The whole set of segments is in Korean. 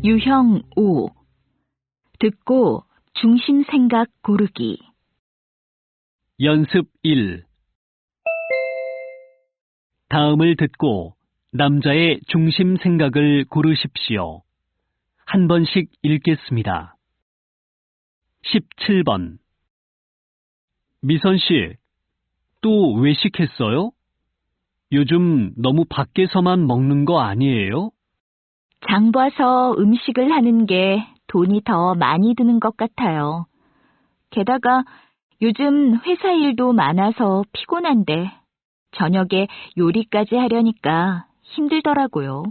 유형 5. 듣고 중심 생각 고르기. 연습 1. 다음을 듣고 남자의 중심 생각을 고르십시오. 한 번씩 읽겠습니다. 17번. 미선 씨, 또 외식했어요? 요즘 너무 밖에서만 먹는 거 아니에요? 장 봐서 음식을 하는 게 돈이 더 많이 드는 것 같아요. 게다가 요즘 회사 일도 많아서 피곤한데 저녁에 요리까지 하려니까 힘들더라고요.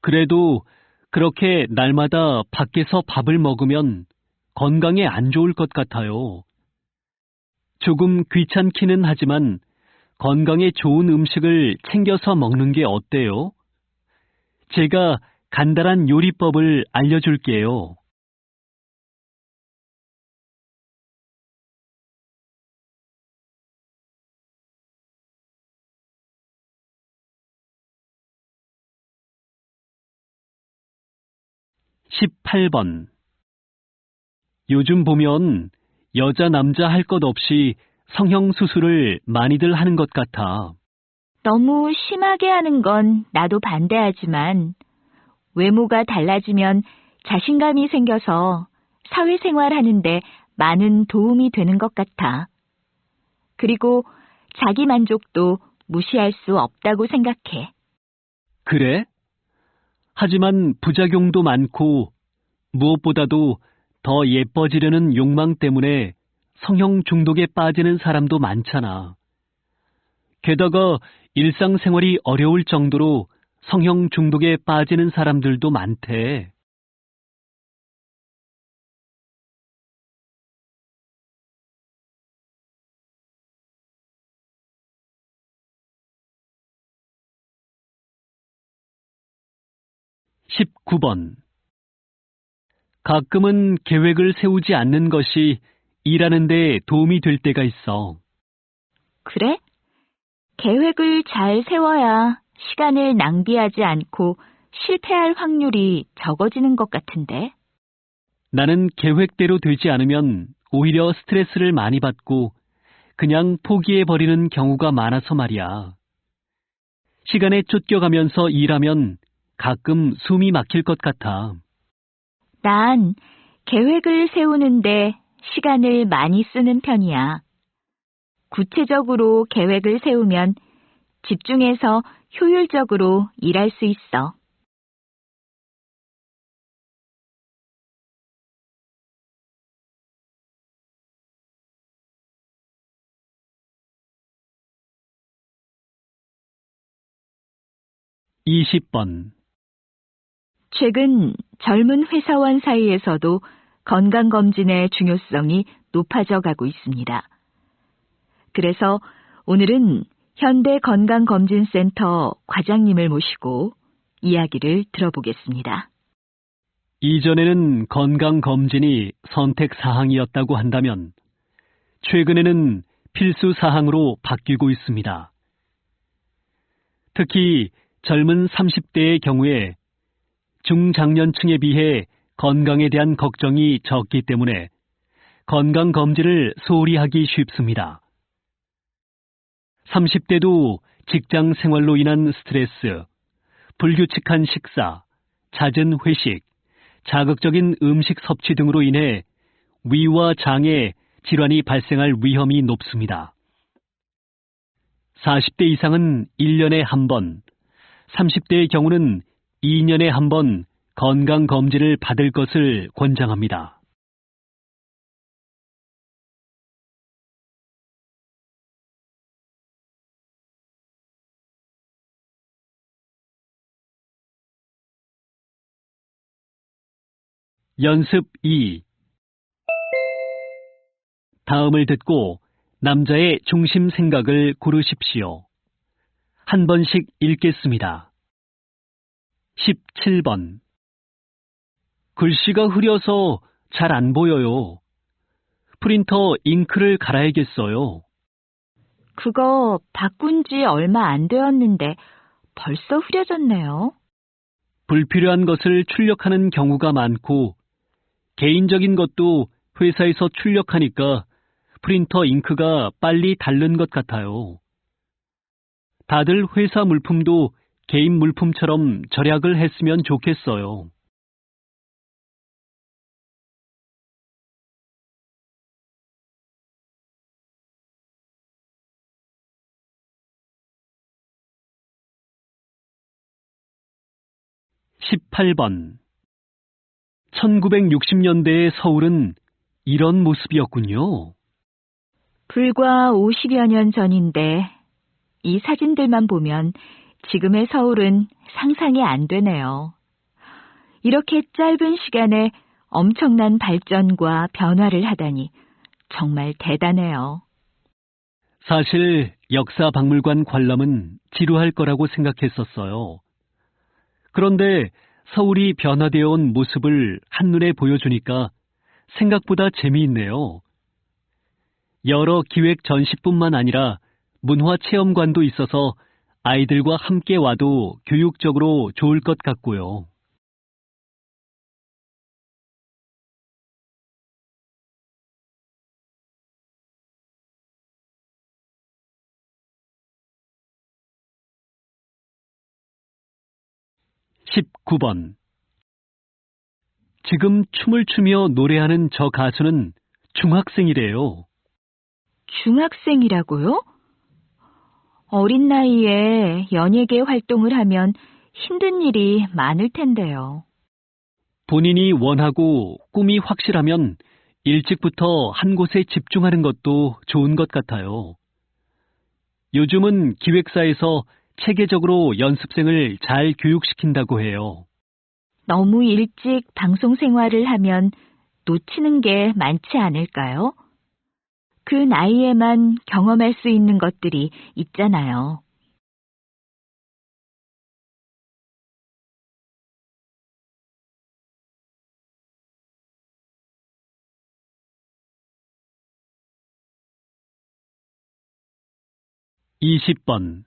그래도 그렇게 날마다 밖에서 밥을 먹으면 건강에 안 좋을 것 같아요. 조금 귀찮기는 하지만 건강에 좋은 음식을 챙겨서 먹는 게 어때요? 제가 간단한 요리법을 알려줄게요. (18번) 요즘 보면 여자 남자 할 것 없이 성형수술을 많이들 하는 것 같아. 너무 심하게 하는 건 나도 반대하지만 외모가 달라지면 자신감이 생겨서 사회생활 하는데 많은 도움이 되는 것 같아. 그리고 자기 만족도 무시할 수 없다고 생각해. 그래? 하지만 부작용도 많고 무엇보다도 더 예뻐지려는 욕망 때문에 성형 중독에 빠지는 사람도 많잖아. 게다가 일상생활이 어려울 정도로 성형 중독에 빠지는 사람들도 많대. (19번) 가끔은 계획을 세우지 않는 것이 일하는 데 도움이 될 때가 있어. 그래? 계획을 잘 세워야 시간을 낭비하지 않고 실패할 확률이 적어지는 것 같은데. 나는 계획대로 되지 않으면 오히려 스트레스를 많이 받고 그냥 포기해버리는 경우가 많아서 말이야. 시간에 쫓겨가면서 일하면 가끔 숨이 막힐 것 같아. 난 계획을 세우는데 시간을 많이 쓰는 편이야. 구체적으로 계획을 세우면 집중해서 효율적으로 일할 수 있어. (20번) 최근 젊은 회사원 사이에서도 건강검진의 중요성이 높아져 가고 있습니다. 그래서 오늘은 현대건강검진센터 과장님을 모시고 이야기를 들어보겠습니다. 이전에는 건강검진이 선택사항이었다고 한다면 최근에는 필수사항으로 바뀌고 있습니다. 특히 젊은 30대의 경우에 중장년층에 비해 건강에 대한 걱정이 적기 때문에 건강검진을 소홀히 하기 쉽습니다. 30대도 직장 생활로 인한 스트레스, 불규칙한 식사, 잦은 회식, 자극적인 음식 섭취 등으로 인해 위와 장에 질환이 발생할 위험이 높습니다. 40대 이상은 1년에 한 번, 30대의 경우는 2년에 한 번 건강검진을 받을 것을 권장합니다. 연습 2. 다음을 듣고 남자의 중심 생각을 고르십시오. 한 번씩 읽겠습니다. 17번. 글씨가 흐려서 잘 안 보여요. 프린터 잉크를 갈아야겠어요. 그거 바꾼 지 얼마 안 되었는데 벌써 흐려졌네요. 불필요한 것을 출력하는 경우가 많고 개인적인 것도 회사에서 출력하니까 프린터 잉크가 빨리 닳는 것 같아요. 다들 회사 물품도 개인 물품처럼 절약을 했으면 좋겠어요. (18번) 1960년대의 서울은 이런 모습이었군요. 불과 50여 년 전인데 이 사진들만 보면 지금의 서울은 상상이 안 되네요. 이렇게 짧은 시간에 엄청난 발전과 변화를 하다니 정말 대단해요. 사실 역사박물관 관람은 지루할 거라고 생각했었어요. 그런데 서울이 변화되어 온 모습을 한눈에 보여주니까 생각보다 재미있네요. 여러 기획 전시뿐만 아니라 문화체험관도 있어서 아이들과 함께 와도 교육적으로 좋을 것 같고요. (19번) 지금 춤을 추며 노래하는 저 가수는 중학생이래요. 중학생이라고요? 어린 나이에 연예계 활동을 하면 힘든 일이 많을 텐데요. 본인이 원하고 꿈이 확실하면 일찍부터 한 곳에 집중하는 것도 좋은 것 같아요. 요즘은 기획사에서 체계적으로 연습생을 잘 교육시킨다고 해요. 너무 일찍 방송 생활을 하면 놓치는 게 많지 않을까요? 그 나이에만 경험할 수 있는 것들이 있잖아요. (20번)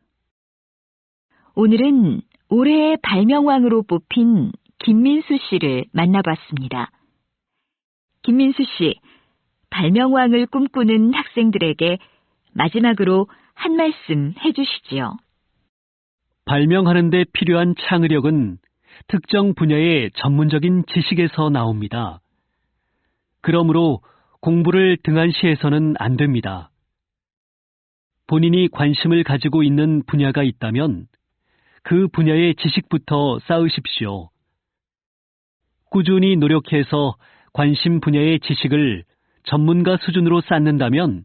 오늘은 올해의 발명왕으로 뽑힌 김민수 씨를 만나봤습니다. 김민수 씨, 발명왕을 꿈꾸는 학생들에게 마지막으로 한 말씀 해주시지요. 발명하는 데 필요한 창의력은 특정 분야의 전문적인 지식에서 나옵니다. 그러므로 공부를 등한시해서는 안 됩니다. 본인이 관심을 가지고 있는 분야가 있다면 그 분야의 지식부터 쌓으십시오. 꾸준히 노력해서 관심 분야의 지식을 전문가 수준으로 쌓는다면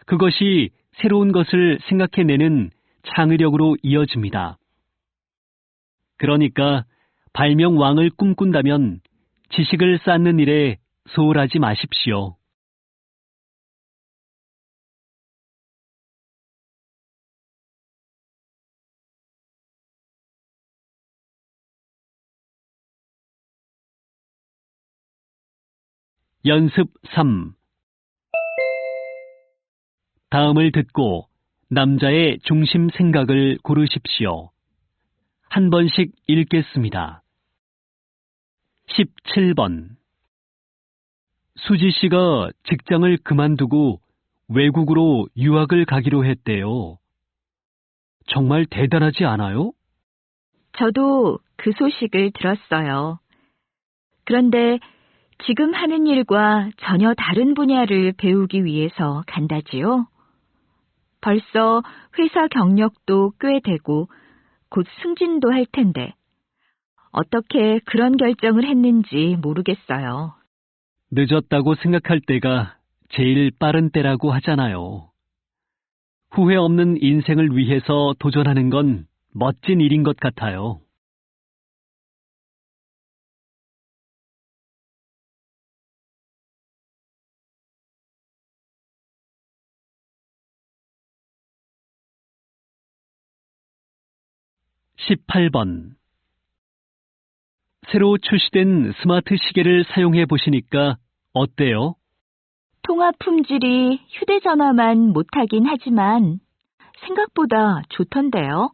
그것이 새로운 것을 생각해내는 창의력으로 이어집니다. 그러니까 발명왕을 꿈꾼다면 지식을 쌓는 일에 소홀하지 마십시오. 연습 3. 다음을 듣고 남자의 중심 생각을 고르십시오. 한 번씩 읽겠습니다. 17번. 수지 씨가 직장을 그만두고 외국으로 유학을 가기로 했대요. 정말 대단하지 않아요? 저도 그 소식을 들었어요. 그런데 지금 하는 일과 전혀 다른 분야를 배우기 위해서 간다지요? 벌써 회사 경력도 꽤 되고 곧 승진도 할 텐데 어떻게 그런 결정을 했는지 모르겠어요. 늦었다고 생각할 때가 제일 빠른 때라고 하잖아요. 후회 없는 인생을 위해서 도전하는 건 멋진 일인 것 같아요. (18번) 새로 출시된 스마트 시계를 사용해 보시니까 어때요? 통화 품질이 휴대전화만 못하긴 하지만 생각보다 좋던데요.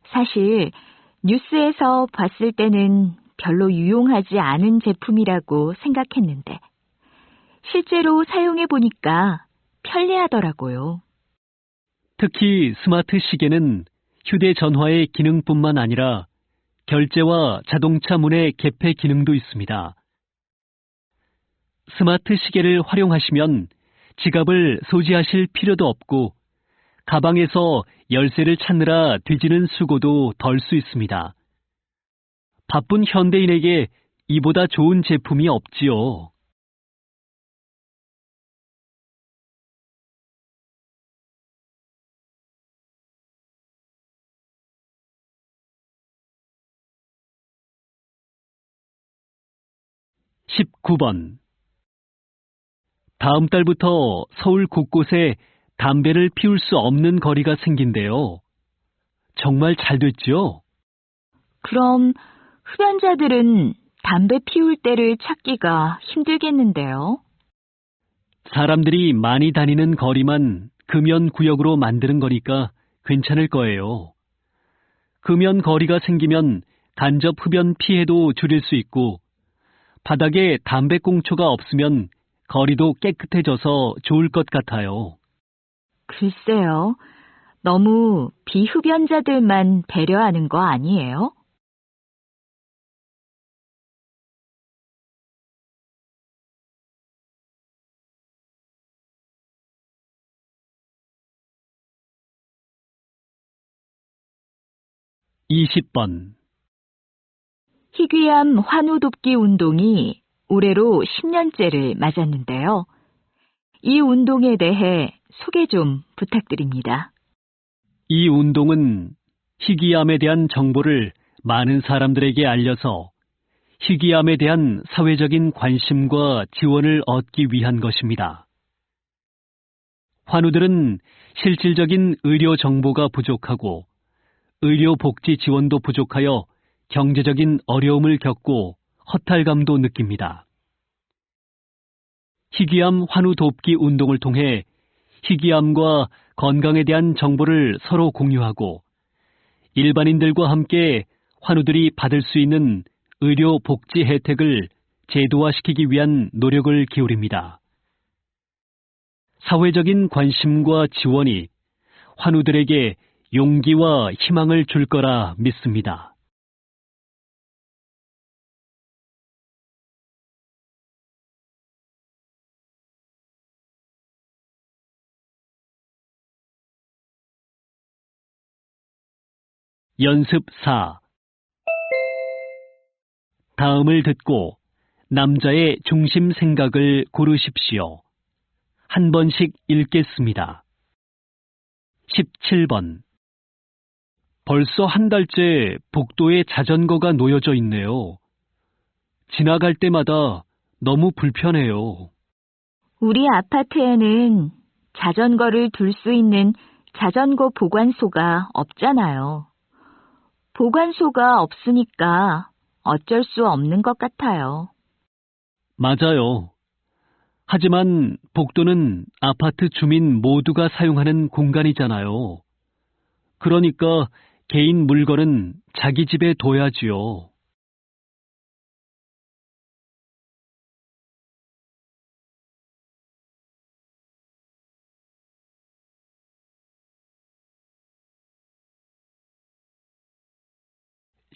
사실 뉴스에서 봤을 때는 별로 유용하지 않은 제품이라고 생각했는데 실제로 사용해 보니까 편리하더라고요. 특히 스마트 시계는 휴대전화의 기능뿐만 아니라 결제와 자동차 문의 개폐 기능도 있습니다. 스마트 시계를 활용하시면 지갑을 소지하실 필요도 없고 가방에서 열쇠를 찾느라 뒤지는 수고도 덜 수 있습니다. 바쁜 현대인에게 이보다 좋은 제품이 없지요. (19번) 다음 달부터 서울 곳곳에 담배를 피울 수 없는 거리가 생긴대요. 정말 잘 됐죠? 그럼 흡연자들은 담배 피울 때를 찾기가 힘들겠는데요. 사람들이 많이 다니는 거리만 금연 구역으로 만드는 거니까 괜찮을 거예요. 금연 거리가 생기면 간접 흡연 피해도 줄일 수 있고 바닥에 담배꽁초가 없으면 거리도 깨끗해져서 좋을 것 같아요. 글쎄요. 너무 비흡연자들만 배려하는 거 아니에요? (20번) 희귀암 환우 돕기 운동이 올해로 10년째를 맞았는데요. 이 운동에 대해 소개 좀 부탁드립니다. 이 운동은 희귀암에 대한 정보를 많은 사람들에게 알려서 희귀암에 대한 사회적인 관심과 지원을 얻기 위한 것입니다. 환우들은 실질적인 의료 정보가 부족하고 의료 복지 지원도 부족하여 경제적인 어려움을 겪고 허탈감도 느낍니다. 희귀암 환우 돕기 운동을 통해 희귀암과 건강에 대한 정보를 서로 공유하고 일반인들과 함께 환우들이 받을 수 있는 의료 복지 혜택을 제도화시키기 위한 노력을 기울입니다. 사회적인 관심과 지원이 환우들에게 용기와 희망을 줄 거라 믿습니다. 연습 4. 다음을 듣고 남자의 중심 생각을 고르십시오. 한 번씩 읽겠습니다. 17번. 벌써 한 달째 복도에 자전거가 놓여져 있네요. 지나갈 때마다 너무 불편해요. 우리 아파트에는 자전거를 둘 수 있는 자전거 보관소가 없잖아요. 보관소가 없으니까 어쩔 수 없는 것 같아요. 맞아요. 하지만 복도는 아파트 주민 모두가 사용하는 공간이잖아요. 그러니까 개인 물건은 자기 집에 둬야지요.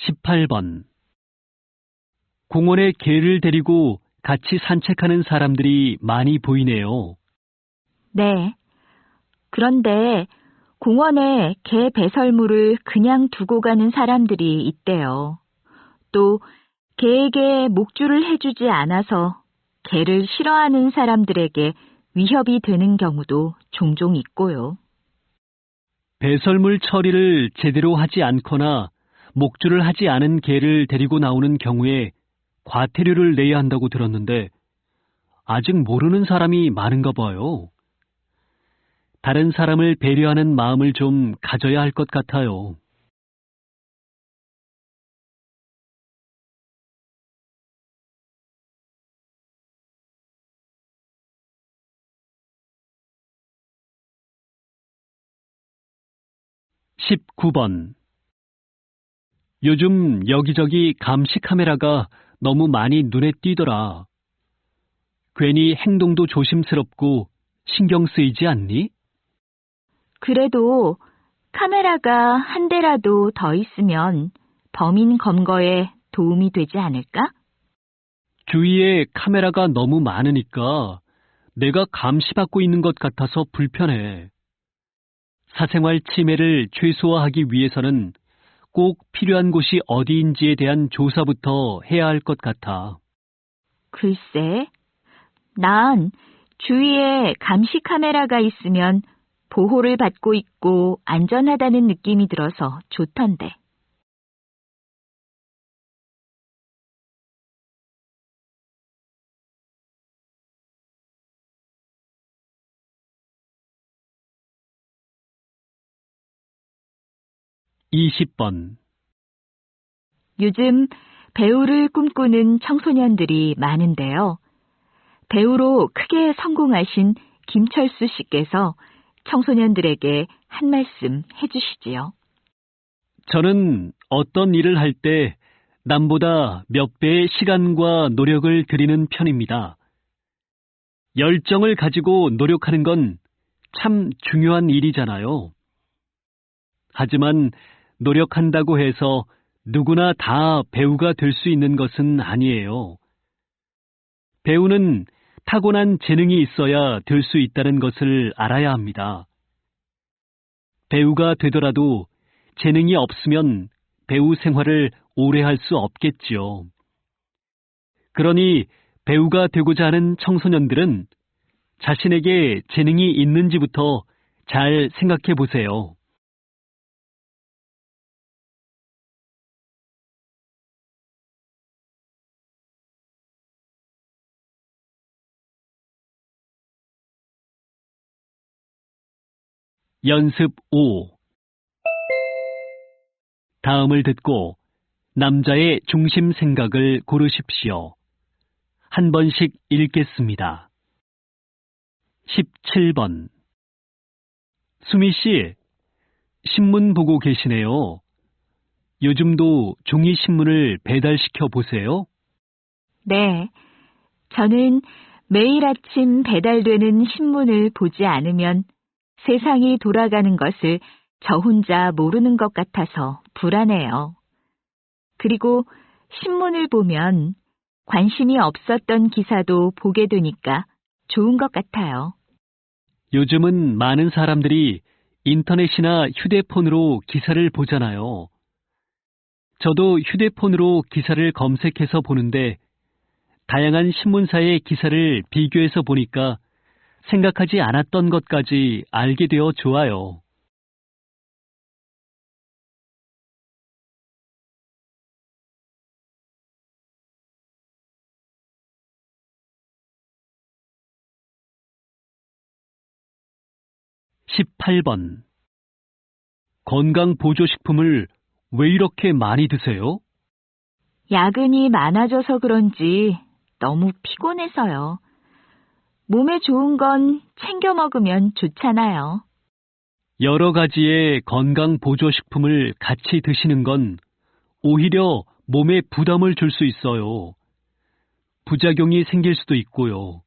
18번. 공원에 개를 데리고 같이 산책하는 사람들이 많이 보이네요. 네. 그런데 공원에 개 배설물을 그냥 두고 가는 사람들이 있대요. 또 개에게 목줄을 해주지 않아서 개를 싫어하는 사람들에게 위협이 되는 경우도 종종 있고요. 배설물 처리를 제대로 하지 않거나 목줄을 하지 않은 개를 데리고 나오는 경우에 과태료를 내야 한다고 들었는데 아직 모르는 사람이 많은가 봐요. 다른 사람을 배려하는 마음을 좀 가져야 할 것 같아요. 19번. 요즘 여기저기 감시 카메라가 너무 많이 눈에 띄더라. 괜히 행동도 조심스럽고 신경 쓰이지 않니? 그래도 카메라가 한 대라도 더 있으면 범인 검거에 도움이 되지 않을까? 주위에 카메라가 너무 많으니까 내가 감시받고 있는 것 같아서 불편해. 사생활 침해를 최소화하기 위해서는 꼭 필요한 곳이 어디인지에 대한 조사부터 해야 할 것 같아. 글쎄, 난 주위에 감시 카메라가 있으면 보호를 받고 있고 안전하다는 느낌이 들어서 좋던데. 이십 번 요즘 배우를 꿈꾸는 청소년들이 많은데요. 배우로 크게 성공하신 김철수 씨께서 청소년들에게 한 말씀 해주시지요. 저는 어떤 일을 할 때 남보다 몇 배의 시간과 노력을 들이는 편입니다. 열정을 가지고 노력하는 건 참 중요한 일이잖아요. 하지만 노력한다고 해서 누구나 다 배우가 될 수 있는 것은 아니에요. 배우는 타고난 재능이 있어야 될 수 있다는 것을 알아야 합니다. 배우가 되더라도 재능이 없으면 배우 생활을 오래 할 수 없겠지요. 그러니 배우가 되고자 하는 청소년들은 자신에게 재능이 있는지부터 잘 생각해 보세요. 연습 5. 다음을 듣고 남자의 중심 생각을 고르십시오. 한 번씩 읽겠습니다. 17번. 수미 씨, 신문 보고 계시네요. 요즘도 종이 신문을 배달시켜 보세요. 네, 저는 매일 아침 배달되는 신문을 보지 않으면 세상이 돌아가는 것을 저 혼자 모르는 것 같아서 불안해요. 그리고 신문을 보면 관심이 없었던 기사도 보게 되니까 좋은 것 같아요. 요즘은 많은 사람들이 인터넷이나 휴대폰으로 기사를 보잖아요. 저도 휴대폰으로 기사를 검색해서 보는데 다양한 신문사의 기사를 비교해서 보니까 생각하지 않았던 것까지 알게 되어 좋아요. (18번) 건강보조식품을 왜 이렇게 많이 드세요? 야근이 많아져서 그런지 너무 피곤해서요. 몸에 좋은 건 챙겨 먹으면 좋잖아요. 여러 가지의 건강보조식품을 같이 드시는 건 오히려 몸에 부담을 줄 수 있어요. 부작용이 생길 수도 있고요.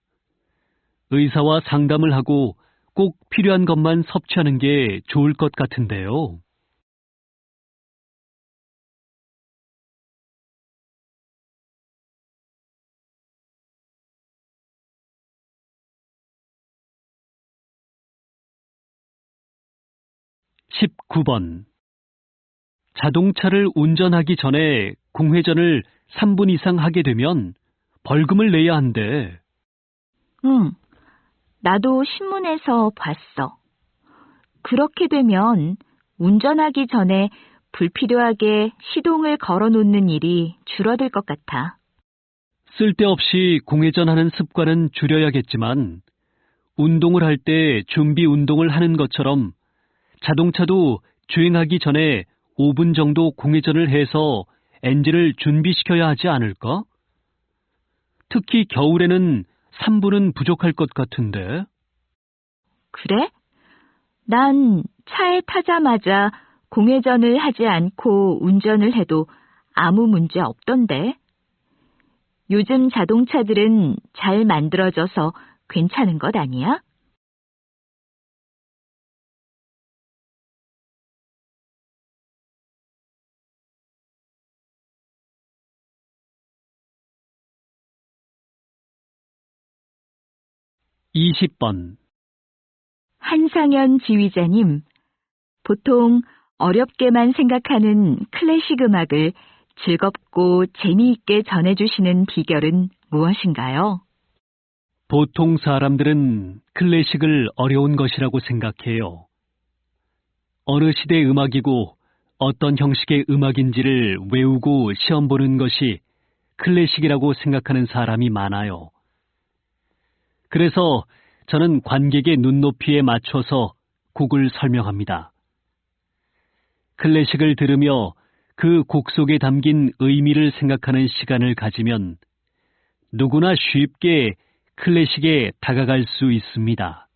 의사와 상담을 하고 꼭 필요한 것만 섭취하는 게 좋을 것 같은데요. (19번) 자동차를 운전하기 전에 공회전을 3분 이상 하게 되면 벌금을 내야 한대. 응, 나도 신문에서 봤어. 그렇게 되면 운전하기 전에 불필요하게 시동을 걸어 놓는 일이 줄어들 것 같아. 쓸데없이 공회전하는 습관은 줄여야겠지만 운동을 할 때 준비 운동을 하는 것처럼 자동차도 주행하기 전에 5분 정도 공회전을 해서 엔진을 준비시켜야 하지 않을까? 특히 겨울에는 3분은 부족할 것 같은데. 그래? 난 차에 타자마자 공회전을 하지 않고 운전을 해도 아무 문제 없던데. 요즘 자동차들은 잘 만들어져서 괜찮은 것 아니야? 이십 번 한상현 지휘자님, 보통 어렵게만 생각하는 클래식 음악을 즐겁고 재미있게 전해주시는 비결은 무엇인가요? 보통 사람들은 클래식을 어려운 것이라고 생각해요. 어느 시대의 음악이고 어떤 형식의 음악인지를 외우고 시험 보는 것이 클래식이라고 생각하는 사람이 많아요. 그래서 저는 관객의 눈높이에 맞춰서 곡을 설명합니다. 클래식을 들으며 그 곡 속에 담긴 의미를 생각하는 시간을 가지면 누구나 쉽게 클래식에 다가갈 수 있습니다.